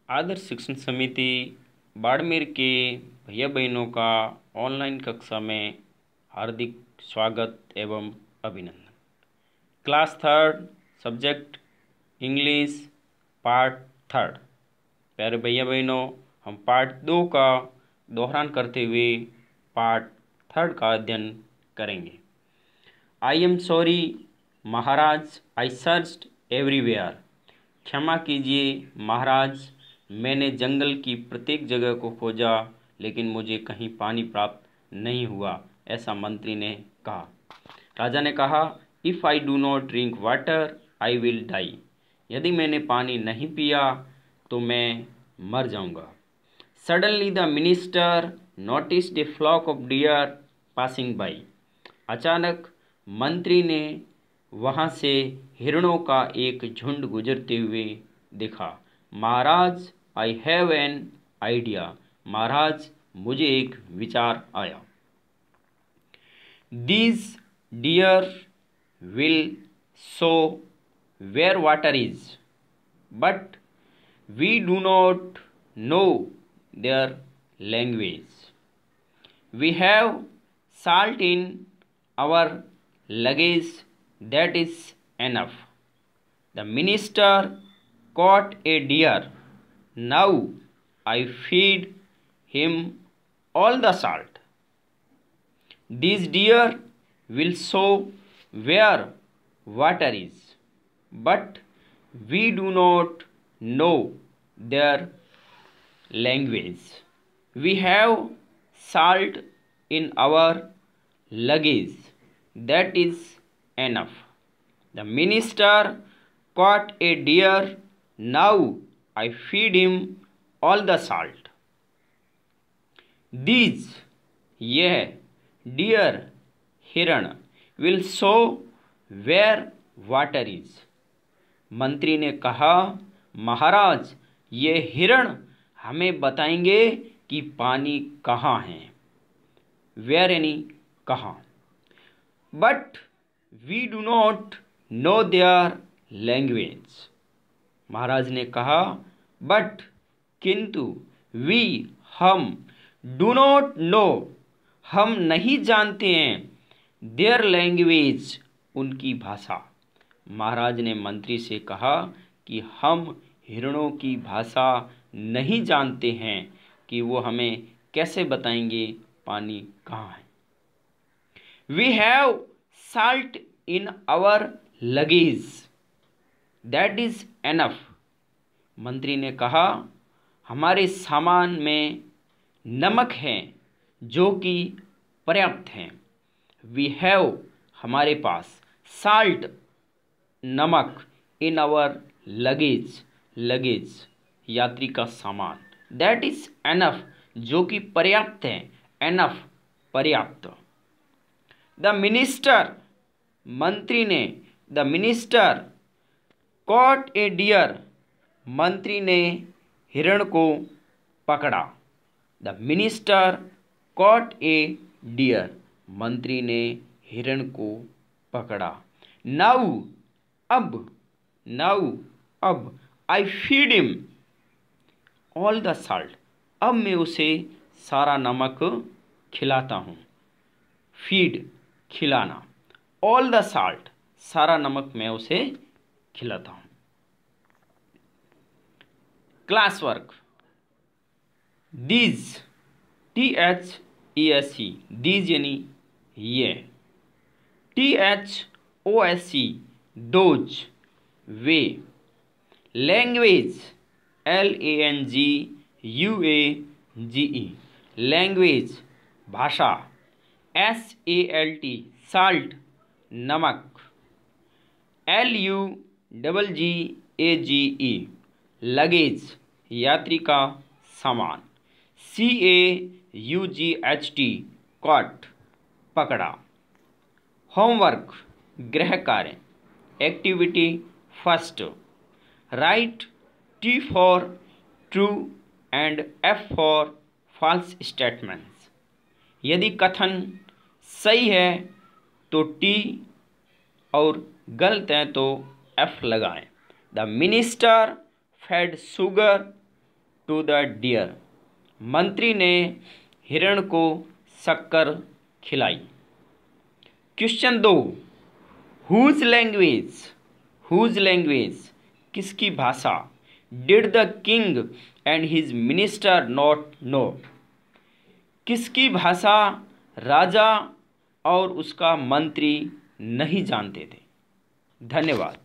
आदर्श शिक्षण समिति बाड़मेर के भैया बहनों का ऑनलाइन कक्षा में हार्दिक स्वागत एवं अभिनंदन। Class third, subject English, part third. प्यारे भैया बहनों, हम पार्ट 2 का दोहरान करते हुए पार्ट थर्ड का अध्ययन करेंगे। I am sorry Maharaj, I searched everywhere. क्षमा कीजिए महाराज, मैंने जंगल की प्रत्येक जगह को खोजा लेकिन मुझे कहीं पानी प्राप्त नहीं हुआ, ऐसा मंत्री ने कहा। राजा ने कहा, if I do not drink water I will die. यदि मैंने पानी नहीं पिया तो मैं मर जाऊंगा। Suddenly the minister noticed a flock of deer passing by. अचानक मंत्री ने वहां से हिरणों का एक झुंड गुजरते हुए देखा। महाराज, आई हैव एन आइडिया। महाराज, मुझे एक विचार आया। These deer will show where water is, but we do not know their language. We have salt in our luggage, that is enough. The minister caught a deer. Now I feed him all the salt. These deer will show where water is, but we do not know their language. We have salt in our luggage, that is enough. The minister caught a deer. Now I feed him all the salt. These, यह deer, हिरण, will show where water is. मंत्री ने कहा, महाराज, ये हिरण हमें बताएंगे कि पानी कहाँ है। वेयर यानी कहाँ। But we do not know their language. महाराज ने कहा, बट किंतु, वी हम, डू नॉट नो हम नहीं जानते हैं, देयर लैंग्वेज उनकी भाषा। महाराज ने मंत्री से कहा कि हम हिरणों की भाषा नहीं जानते हैं कि वो हमें कैसे बताएंगे पानी कहाँ है। We have salt in our luggage, that is enough. मंत्री ने कहा, हमारे सामान में नमक है जो कि पर्याप्त है। We have, हमारे पास, salt, नमक, in our luggage, luggage, यात्री का सामान, that is enough, जो कि पर्याप्त है, enough, पर्याप्त। द मिनिस्टर, मंत्री ने, the minister caught a deer, मंत्री ने हिरण को पकड़ा। The minister caught a deer, मंत्री ने हिरण को पकड़ा। नाउ, अब, नाउ, अब, I feed him all the salt, अब मैं उसे सारा नमक खिलाता हूँ। फीड, खिलाना, ऑल द साल्ट, सारा नमक मैं उसे खिलाता हूँ। Class work. These, THESE, these यानी ये। THOSE, dose, way. Language, LANGUAGE, language, भाषा। SALT, साल्ट, नमक। LUGGAGE, लगेज, यात्री का सामान। CAUGHT, कॉट, पकड़ा। होमवर्क, गृह कार्य। Activity first, right T for true and F for false statements. यदि कथन सही है तो T और गलत है तो F लगाएं। The minister fed sugar to the deer. मंत्री ने हिरण को शक्कर खिलाई। क्वेश्चन 2, हुज लैंग्वेज किसकी भाषा did the king and his minister not know. किसकी भाषा राजा और उसका मंत्री नहीं जानते थे। धन्यवाद।